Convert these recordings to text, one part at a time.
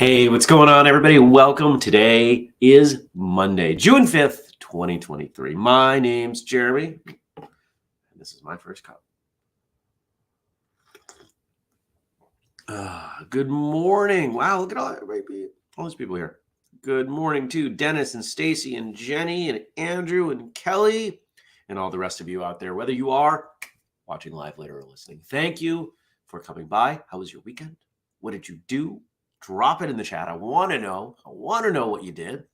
Hey, what's going on, everybody? Welcome. Today is Monday, June 5th, 2023. My name's Jeremy, and this is my first cup. Good morning. Wow, look at all these people here. Good morning to Dennis and Stacy and Jenny and Andrew and Kelly and all the rest of you out there, whether you are watching live later or listening. Thank you for coming by. How was your weekend? What did you do? Drop it in the chat. I want to know what you did.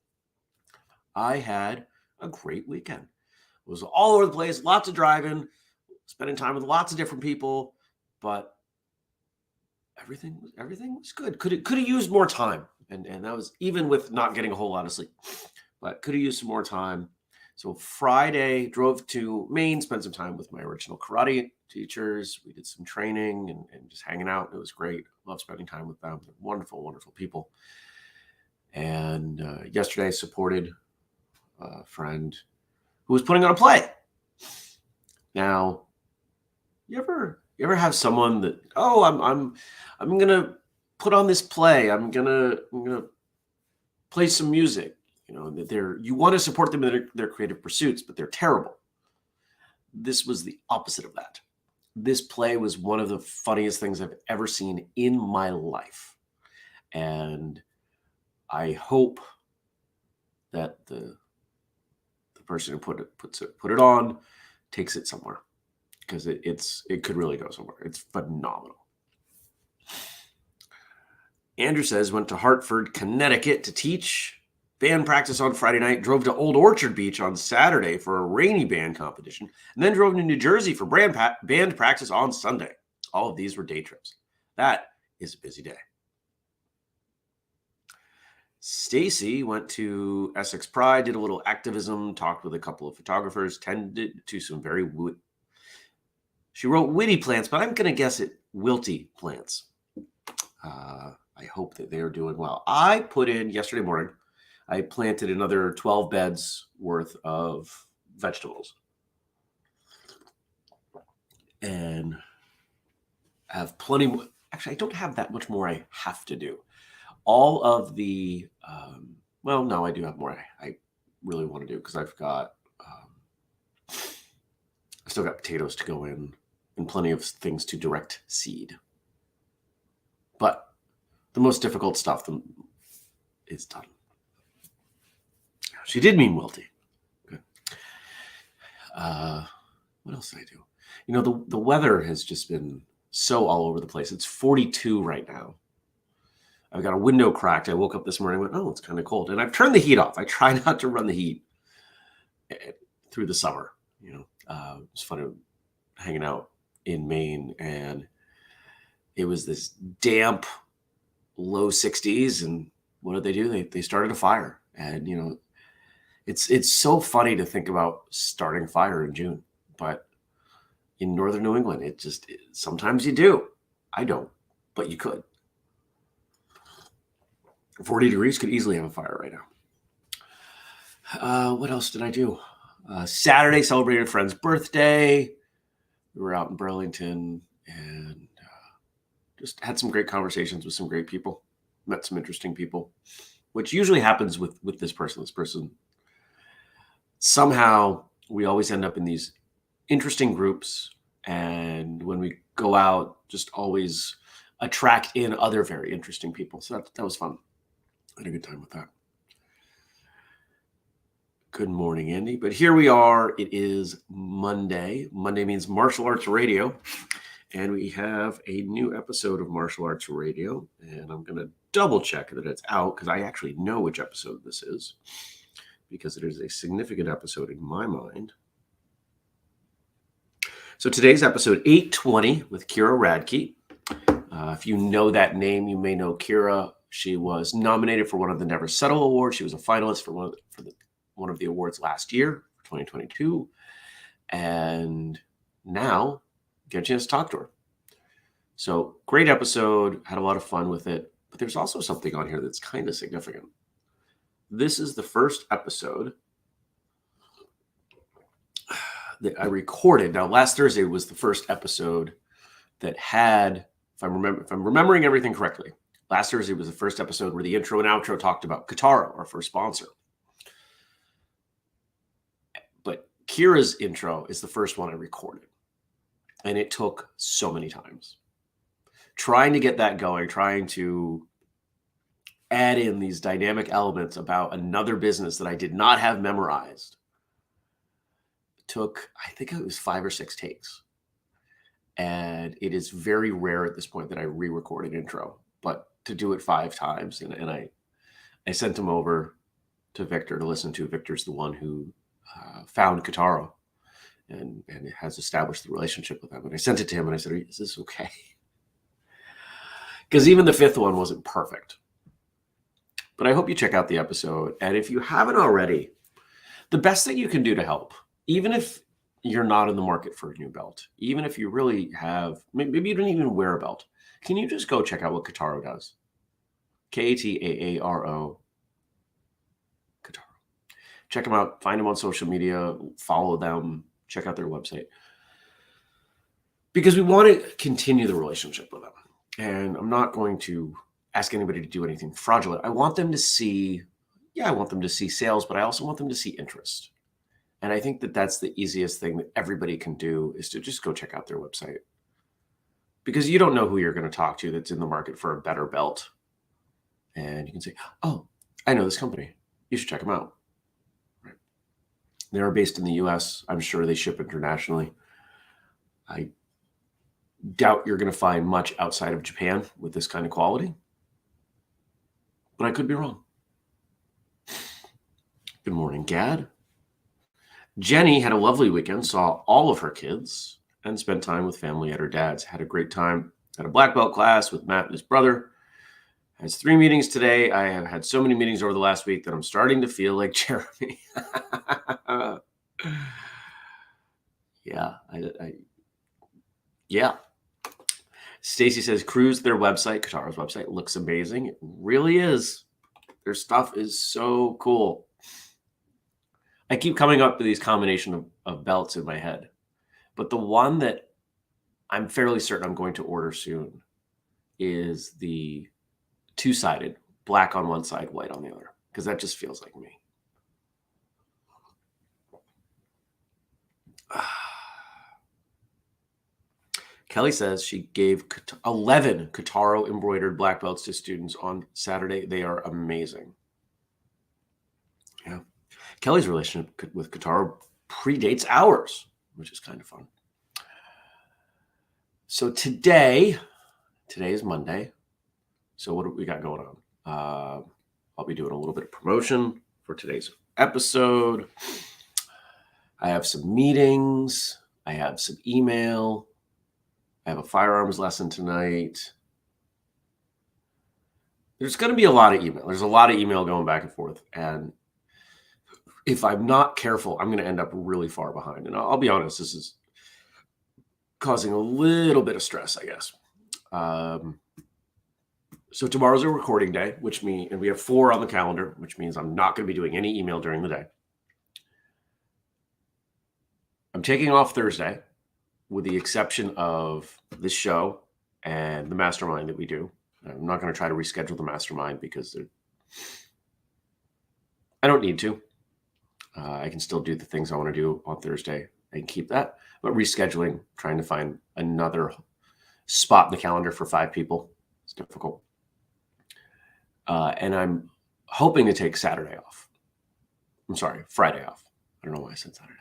I had a great weekend. It was all over the place, lots of driving, spending time with lots of different people, but everything was good. Could have used more time, and that was even with not getting a whole lot of sleep, but could have used some more time. So Friday, drove to Maine, spent some time with my original karate teachers. We did some training and just hanging out. It was great. Love spending time with them. They're wonderful, wonderful people. And yesterday I supported a friend who was putting on a play. Now, you ever have someone that, I'm gonna put on this play. I'm gonna play some music. You know, that you want to support them in their creative pursuits, but they're terrible. This was the opposite of that. This play was one of the funniest things I've ever seen in my life. And I hope that the person who put it on takes it somewhere, because it could really go somewhere. It's phenomenal. Andrew says, went to Hartford, Connecticut to teach. Band practice on Friday night, drove to Old Orchard Beach on Saturday for a rainy band competition, and then drove to New Jersey for band practice on Sunday. All of these were day trips. That is a busy day. Stacy went to Essex Pride, did a little activism, talked with a couple of photographers, tended to some very she wrote witty plants, but I'm going to guess it wilty plants. I hope that they are doing well. I put in yesterday morning, I planted another 12 beds worth of vegetables and have plenty more. Actually, I don't have that much more I have to do. All of the, no, I do have more I really want to do, because I've got, I still got potatoes to go in and plenty of things to direct seed. But the most difficult stuff is done. She did mean wilty. Good. What else did I do? You know, the weather has just been so all over the place. It's 42 right now. I've got a window cracked. I woke up this morning and went, oh, it's kind of cold. And I've turned the heat off. I try not to run the heat through the summer. You know, it's fun hanging out in Maine, and it was this damp, low 60s. And what did they do? They started a fire. And, you know, it's so funny to think about starting a fire in June, but in northern New England, sometimes you do. I don't, but you could. 40 degrees could easily have a fire right now. What else did I do? Saturday, celebrated a friend's birthday. We were out in Burlington and just had some great conversations with some great people. Met some interesting people, which usually happens with this person. This person, somehow we always end up in these interesting groups, and when we go out, just always attract in other very interesting people. So that was fun. I had a good time with that. Good morning, Andy. But here we are. It is Monday. Monday means Martial Arts Radio. And we have a new episode of Martial Arts Radio. And I'm going to double check that it's out, because I actually know which episode this is, because it is a significant episode in my mind. So today's episode 820 with Kira Radke. If you know that name, you may know Kira. She was nominated for one of the Never Settle Awards. She was a finalist for one of the awards last year, 2022. And now get a chance to talk to her. So great episode. Had a lot of fun with it. But there's also something on here that's kind of significant. This is the first episode that I recorded. Now, last Thursday was the first episode that had, if I'm remembering everything correctly, Last Thursday was the first episode where the intro and outro talked about Kataro, our first sponsor. But Kira's intro is the first one I recorded. And it took so many times. Trying to get that going, trying to add in these dynamic elements about another business that I did not have memorized took, I think it was 5 or 6 takes. And it is very rare at this point that I re-record an intro, but to do it 5 times. And I sent him over to Victor to listen to. Victor's the one who found Kataro and has established the relationship with them. And I sent it to him and I said, is this okay? Because even the 5th one wasn't perfect. But I hope you check out the episode. And if you haven't already, the best thing you can do to help, even if you're not in the market for a new belt, even if you really have, maybe you don't even wear a belt, can you just go check out what Kataro does? K-A-T-A-A-R-O. Kataro. Check them out. Find them on social media. Follow them. Check out their website. Because we want to continue the relationship with them. And I'm not going to ask anybody to do anything fraudulent. I want them to see, I want them to see sales, but I also want them to see interest. And I think that that's the easiest thing that everybody can do is to just go check out their website. Because you don't know who you're going to talk to that's in the market for a better belt. And you can say, oh, I know this company. You should check them out. Right. They are based in the US. I'm sure they ship internationally. I doubt you're going to find much outside of Japan with this kind of quality. But I could be wrong. Good morning, Gad. Jenny had a lovely weekend, saw all of her kids, and spent time with family at her dad's. Had a great time at a black belt class with Matt and his brother. Has 3 meetings today. I have had so many meetings over the last week that I'm starting to feel like Jeremy. Yeah. Stacy says, cruise their website. Kataro's website looks amazing. It really is. Their stuff is so cool. I keep coming up with these combination of belts in my head. But the one that I'm fairly certain I'm going to order soon is the 2-sided, black on one side, white on the other, because that just feels like me. Kelly says she gave 11 Kataro embroidered black belts to students on Saturday. They are amazing. Yeah. Kelly's relationship with Kataro predates ours, which is kind of fun. So today is Monday. So what do we got going on? I'll be doing a little bit of promotion for today's episode. I have some meetings. I have some email. I have a firearms lesson tonight. There's going to be a lot of email. There's a lot of email going back and forth. And if I'm not careful, I'm going to end up really far behind. And I'll be honest, this is causing a little bit of stress, I guess. So tomorrow's a recording day, and we have 4 on the calendar, which means I'm not going to be doing any email during the day. I'm taking off Thursday, with the exception of this show and the mastermind that we do. I'm not going to try to reschedule the mastermind because I don't need to. I can still do the things I want to do on Thursday and keep that. But rescheduling, trying to find another spot in the calendar for 5 people, it's difficult. And I'm hoping to take Saturday off. I'm sorry, Friday off. I don't know why I said Saturday.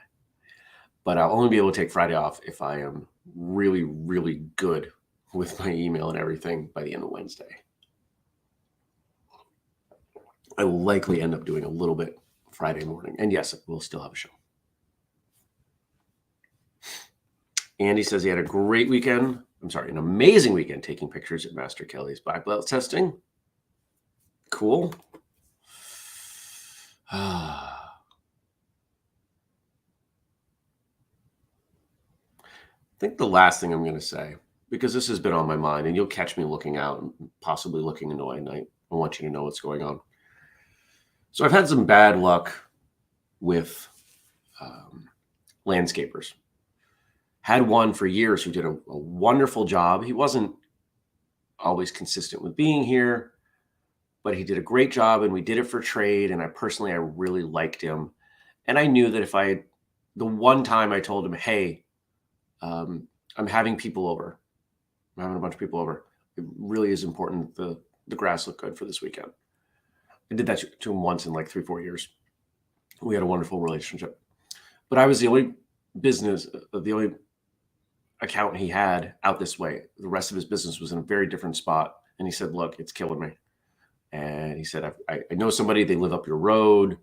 But I'll only be able to take Friday off if I am really, really good with my email and everything by the end of Wednesday. I will likely end up doing a little bit Friday morning. And yes, we'll still have a show. Andy says he had a great weekend. An amazing weekend taking pictures at Master Kelly's black belt testing. Cool. I think the last thing I'm going to say, because this has been on my mind, and you'll catch me looking out and possibly looking into my night. I want you to know what's going on. So I've had some bad luck with landscapers. Had one for years who did a wonderful job. He wasn't always consistent with being here, but he did a great job and we did it for trade. And I really liked him. And I knew that the one time I told him, hey, I'm having people over, I'm having a bunch of people over. It really is important that the grass look good for this weekend. I did that to him once in like 3-4 years. We had a wonderful relationship, but I was the only account he had out this way. The rest of his business was in a very different spot. And he said, look, it's killing me. And he said, I know somebody, they live up your road.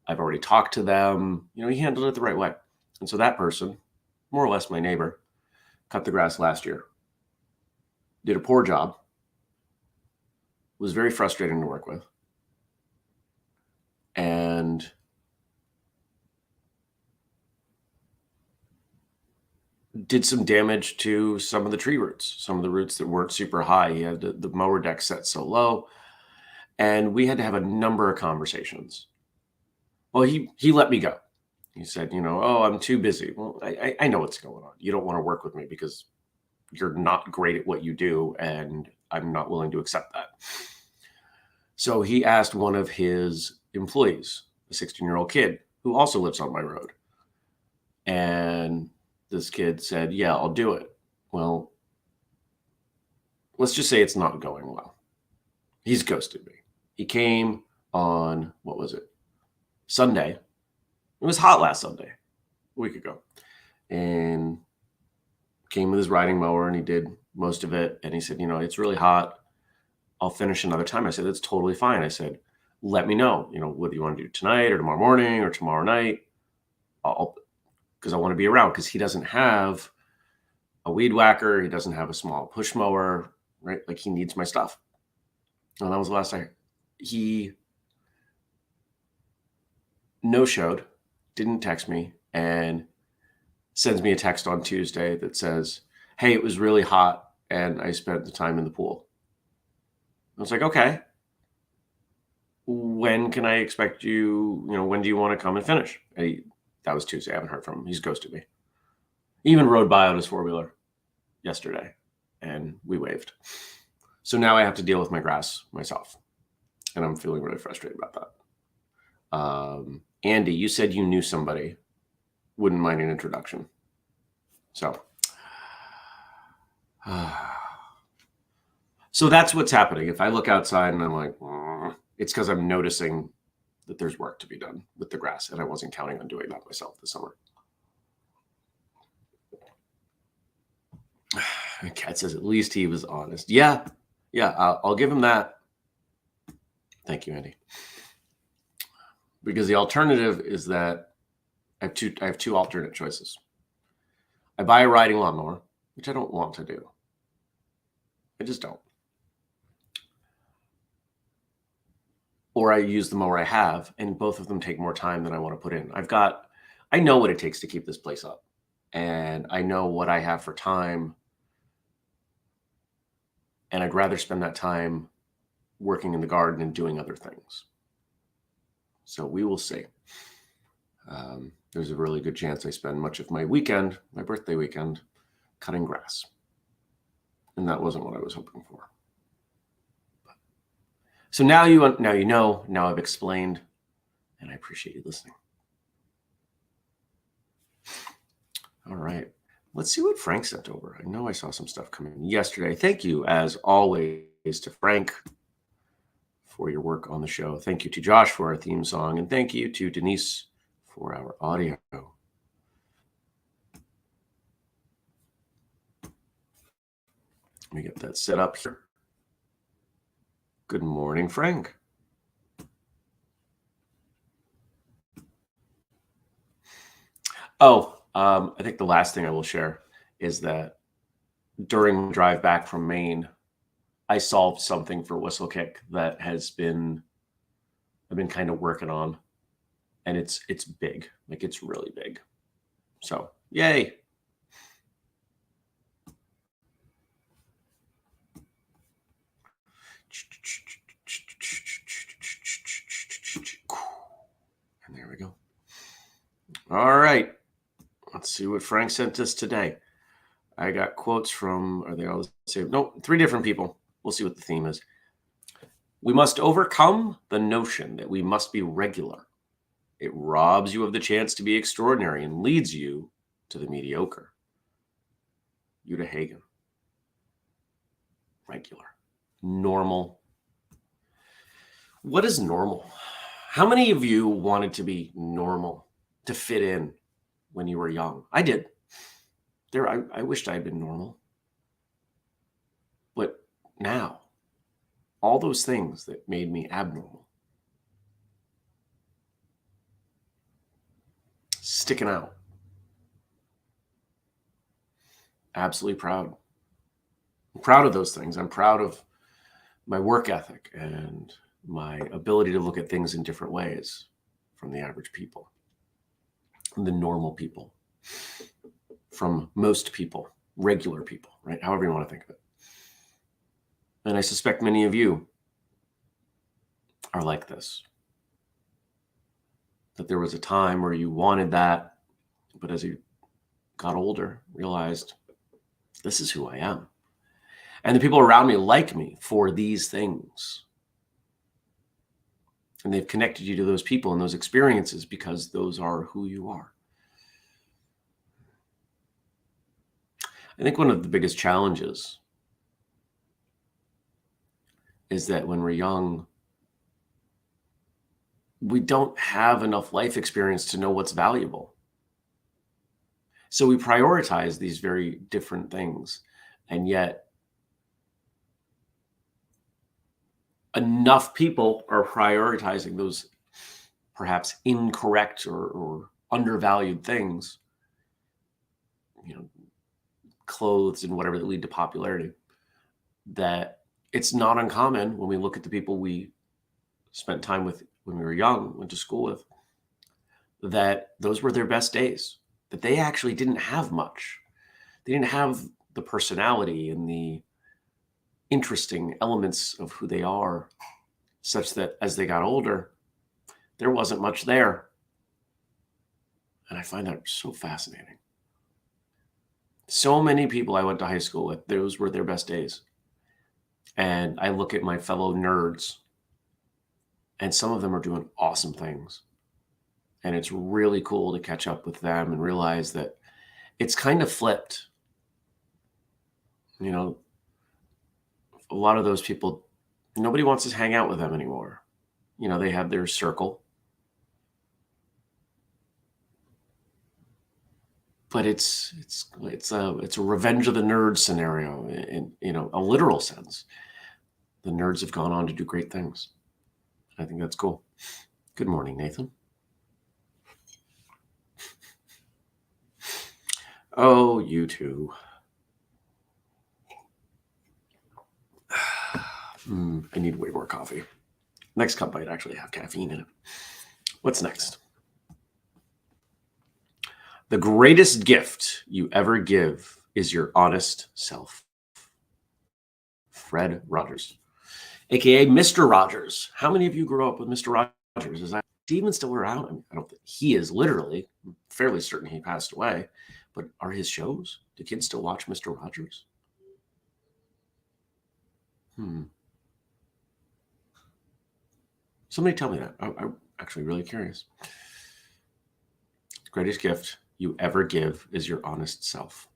I've already talked to them. He handled it the right way. And so that person, more or less my neighbor, cut the grass last year, did a poor job, was very frustrating to work with, and did some damage to some of the tree roots, some of the roots that weren't super high. He had the mower deck set so low, and we had to have a number of conversations. Well, he let me go. He said, oh, I'm too busy. Well, I know what's going on. You don't want to work with me because you're not great at what you do, and I'm not willing to accept that. So he asked one of his employees, a 16-year-old kid who also lives on my road. And this kid said, yeah, I'll do it. Well, let's just say it's not going well. He's ghosted me. He came on, what was it? Sunday. It was hot last Sunday, a week ago. And came with his riding mower and he did most of it. And he said, it's really hot. I'll finish another time. I said, that's totally fine. I said, let me know, whether you want to do tonight or tomorrow morning or tomorrow night. Because I want to be around, because he doesn't have a weed whacker. He doesn't have a small push mower, right? Like, he needs my stuff. And that was the last I heard. He no-showed, didn't text me, and sends me a text on Tuesday that says, hey, it was really hot and I spent the time in the pool. I was like, okay, when can I expect you, when do you want to come and finish? That was Tuesday. I haven't heard from him. He's ghosted me. He even rode by on his four-wheeler yesterday and we waved. So now I have to deal with my grass myself. And I'm feeling really frustrated about that. Andy, you said you knew somebody. Wouldn't mind an introduction. So that's what's happening. If I look outside and I'm like, it's because I'm noticing that there's work to be done with the grass, and I wasn't counting on doing that myself this summer. Kat says, at least he was honest. Yeah, I'll give him that. Thank you, Andy. Because the alternative is that I have two alternate choices. I buy a riding lawnmower, which I don't want to do. I just don't. Or I use the mower I have, and both of them take more time than I want to put in. I know what it takes to keep this place up, and I know what I have for time, and I'd rather spend that time working in the garden and doing other things. So we will see. There's a really good chance I spend much of my birthday weekend, cutting grass. And that wasn't what I was hoping for. So now you know, now I've explained, and I appreciate you listening. All right. Let's see what Frank sent over. I know I saw some stuff coming yesterday. Thank you, as always, to Frank for your work on the show. Thank you to Josh for our theme song, and thank you to Denise for our audio. Let me get that set up here. Good morning, Frank. I think the last thing I will share is that during the drive back from Maine, I solved something for Whistlekick that I've been kind of working on, and it's big. Like, it's really big. So, yay. And there we go. All right. Let's see what Frank sent us today. I got quotes from, are they all the same? No, 3 different people. We'll see what the theme is. We must overcome the notion that we must be regular. It robs you of the chance to be extraordinary and leads you to the mediocre. Uta Hagen. Regular. Normal. What is normal? How many of you wanted to be normal, to fit in when you were young? I did. I wished I had been normal. But now, all those things that made me abnormal, sticking out. Absolutely proud. I'm proud of those things. I'm proud of my work ethic and my ability to look at things in different ways from the average people, from the normal people, from most people, regular people, right? However you want to think of it. And I suspect many of you are like this. That there was a time where you wanted that, but as you got older, realized this is who I am. And the people around me like me for these things. And they've connected you to those people and those experiences because those are who you are. I think one of the biggest challenges is that when we're young, we don't have enough life experience to know what's valuable. So we prioritize these very different things. And yet, enough people are prioritizing those perhaps incorrect or undervalued things, clothes and whatever that lead to popularity, that it's not uncommon when we look at the people we spent time with when we were young, went to school with, that those were their best days, that they actually didn't have much. They didn't have the personality and the interesting elements of who they are, such that as they got older, there wasn't much there. And I find that so fascinating. So many people I went to high school with, those were their best days. And I look at my fellow nerds, and some of them are doing awesome things. And it's really cool to catch up with them and realize that it's kind of flipped. A lot of those people, nobody wants to hang out with them anymore. They have their circle. But it's a revenge of the nerds scenario in a literal sense. The nerds have gone on to do great things. I think that's cool. Good morning, Nathan. Oh, you too. I need way more coffee. Next cup might actually have caffeine in it. What's next? The greatest gift you ever give is your honest self. Fred Rogers, aka Mr. Rogers. How many of you grew up with Mr. Rogers? Is that even still around? I mean, I don't think he is literally. I'm fairly certain he passed away. But are his shows? Do kids still watch Mr. Rogers? Somebody tell me that. I'm actually really curious. The greatest gift you ever give is your honest self.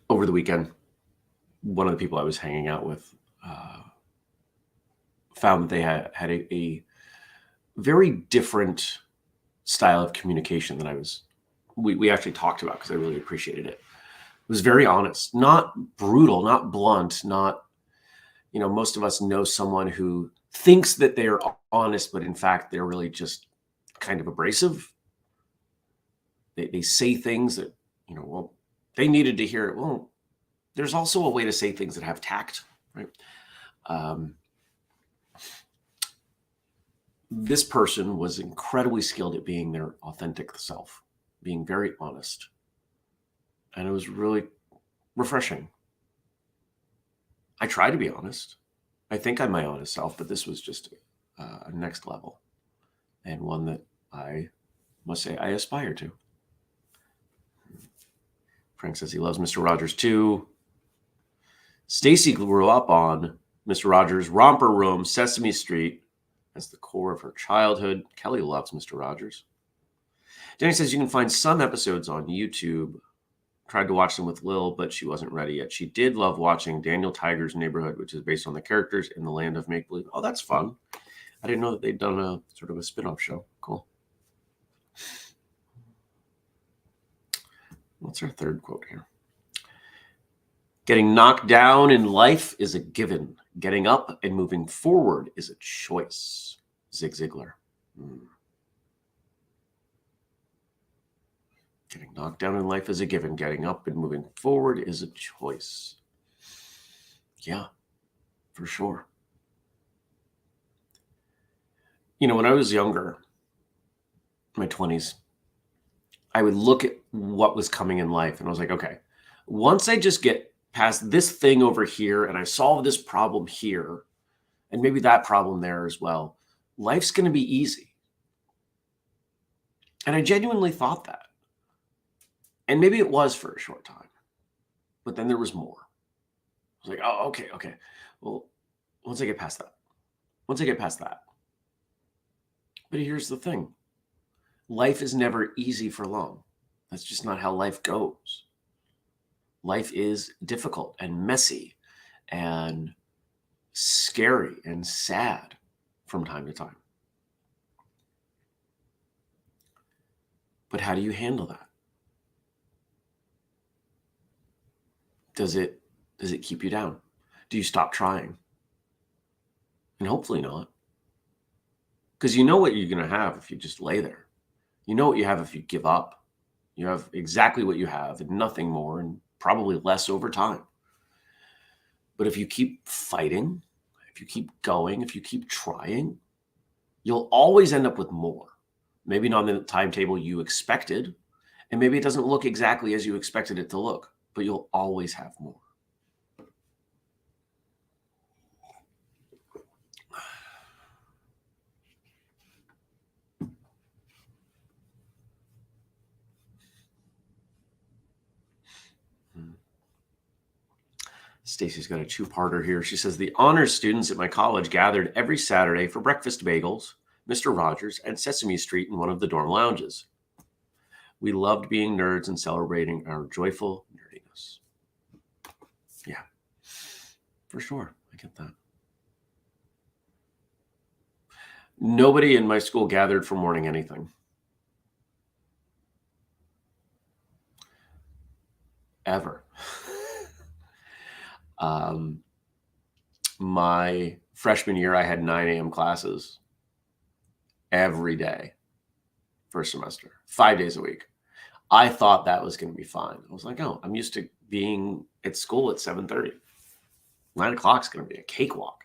Over the weekend, one of the people I was hanging out with found that they had a very different style of communication than we actually talked about, because I really appreciated it. It was very honest, not brutal, not blunt, not, most of us know someone who thinks that they are honest, but in fact, they're really just kind of abrasive. They say things that, well, they needed to hear it. Well, there's also a way to say things that have tact, right? This person was incredibly skilled at being their authentic self, being very honest. And it was really refreshing. I try to be honest. I think I'm my honest self, but this was just a next level, and one that I must say I aspire to. Frank says he loves Mr. Rogers too. Stacy grew up on Mr. Rogers' Romper Room, Sesame Street as the core of her childhood. Kelly loves Mr. Rogers. Jenny says you can find some episodes on YouTube. Tried to watch them with Lil, but she wasn't ready yet. She did love watching Daniel Tiger's Neighborhood, which is based on the characters in the land of make-believe. Oh, that's fun. I didn't know that they'd done a sort of a spin-off show. Cool. What's our third quote here? Getting knocked down in life is a given. Getting up and moving forward is a choice. Zig Ziglar. Getting knocked down in life is a given. Getting up and moving forward is a choice. Yeah, for sure. You know, when I was younger, my 20s, I would look at what was coming in life and I was like, okay, once I just get past this thing over here and I solve this problem here and maybe that problem there as well, life's going to be easy. And I genuinely thought that. And maybe it was for a short time, but then there was more. I was like, oh, okay. Well, once I get past that. But here's the thing. Life is never easy for long. That's just not how life goes. Life is difficult and messy and scary and sad from time to time. But how do you handle that? Does it keep you down? Do you stop trying? And hopefully not. Because you know what you're going to have if you just lay there. You know what you have if you give up. You have exactly what you have and nothing more and probably less over time. But if you keep fighting, if you keep going, if you keep trying, you'll always end up with more. Maybe not in the timetable you expected, and maybe it doesn't look exactly as you expected it to look, but you'll always have more. Stacy's got a two-parter here. She says, the honors students at my college gathered every Saturday for breakfast bagels, Mr. Rogers, and Sesame Street in one of the dorm lounges. We loved being nerds and celebrating our joyful nerdiness. Yeah, for sure. I get that. Nobody in my school gathered for morning anything. Ever. My freshman year, I had 9 a.m. classes every day for a semester, 5 days a week. I thought that was going to be fine. I was like, oh, I'm used to being at school at 7:30. 9 o'clock is going to be a cakewalk.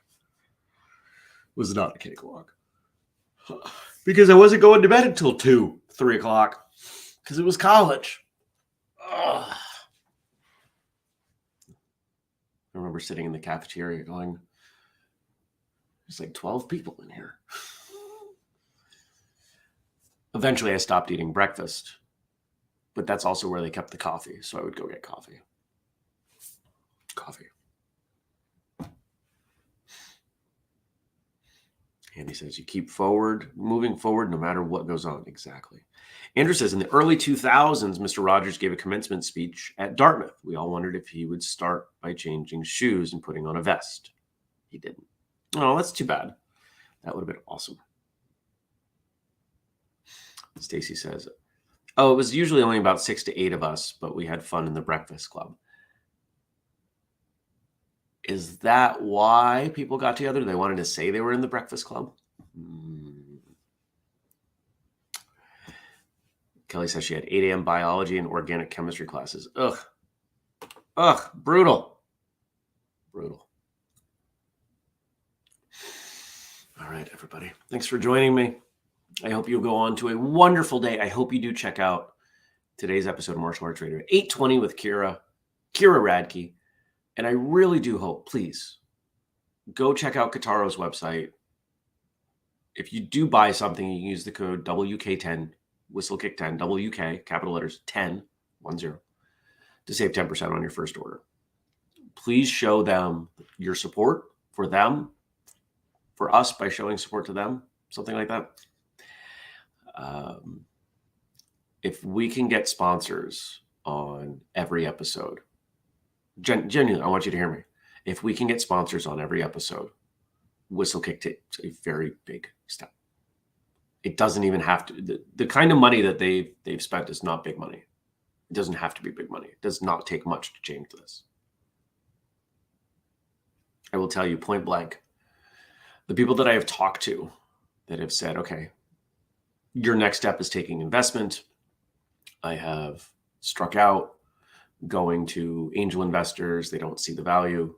It was not a cakewalk. Because I wasn't going to bed until 2, 3 o'clock because it was college. Ugh. I remember sitting in the cafeteria going, there's like 12 people in here. Eventually, I stopped eating breakfast, but that's also where they kept the coffee. So I would go get coffee. Andy says, you keep moving forward, no matter what goes on. Exactly. Andrew says, in the early 2000s, Mr. Rogers gave a commencement speech at Dartmouth. We all wondered if he would start by changing shoes and putting on a vest. He didn't. Oh, that's too bad. That would have been awesome. Stacy says, oh, it was usually only about 6 to 8 of us, but we had fun in the breakfast club. Is that why people got together? They wanted to say they were in the breakfast club? Kelly says she had 8 a.m. biology and organic chemistry classes. Ugh, brutal. All right, everybody. Thanks for joining me. I hope you'll go on to a wonderful day. I hope you do check out today's episode of Martial Arts Radio, 820 with Kira Radke. And I really do hope, please, go check out Kataro's website. If you do buy something, you can use the code WK10, WhistleKick10, WK, capital letters 10, 10, to save 10% on your first order. Please show them your support for them, for us by showing support to them, something like that. If we can get sponsors on every episode, genuinely, I want you to hear me. If we can get sponsors on every episode, Whistlekick takes a very big step. It doesn't even have to. The kind of money that they've spent is not big money. It doesn't have to be big money. It does not take much to change this. I will tell you point blank, the people that I have talked to that have said, okay, your next step is taking investment. I have struck out, going to angel investors. They don't see the value.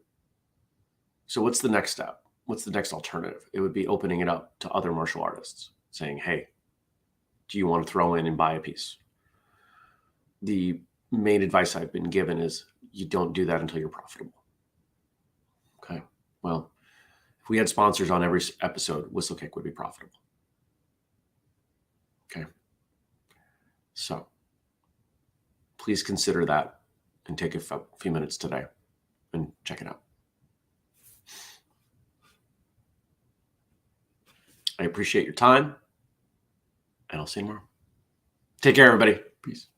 So what's the next step? What's the next alternative? It would be opening it up to other martial artists, saying, hey, do you want to throw in and buy a piece? The main advice I've been given is you don't do that until you're profitable. Okay. Well, if we had sponsors on every episode, Whistlekick would be profitable. Okay. So please consider that and take a few minutes today and check it out. I appreciate your time, and I'll see you tomorrow. Take care, everybody. Peace.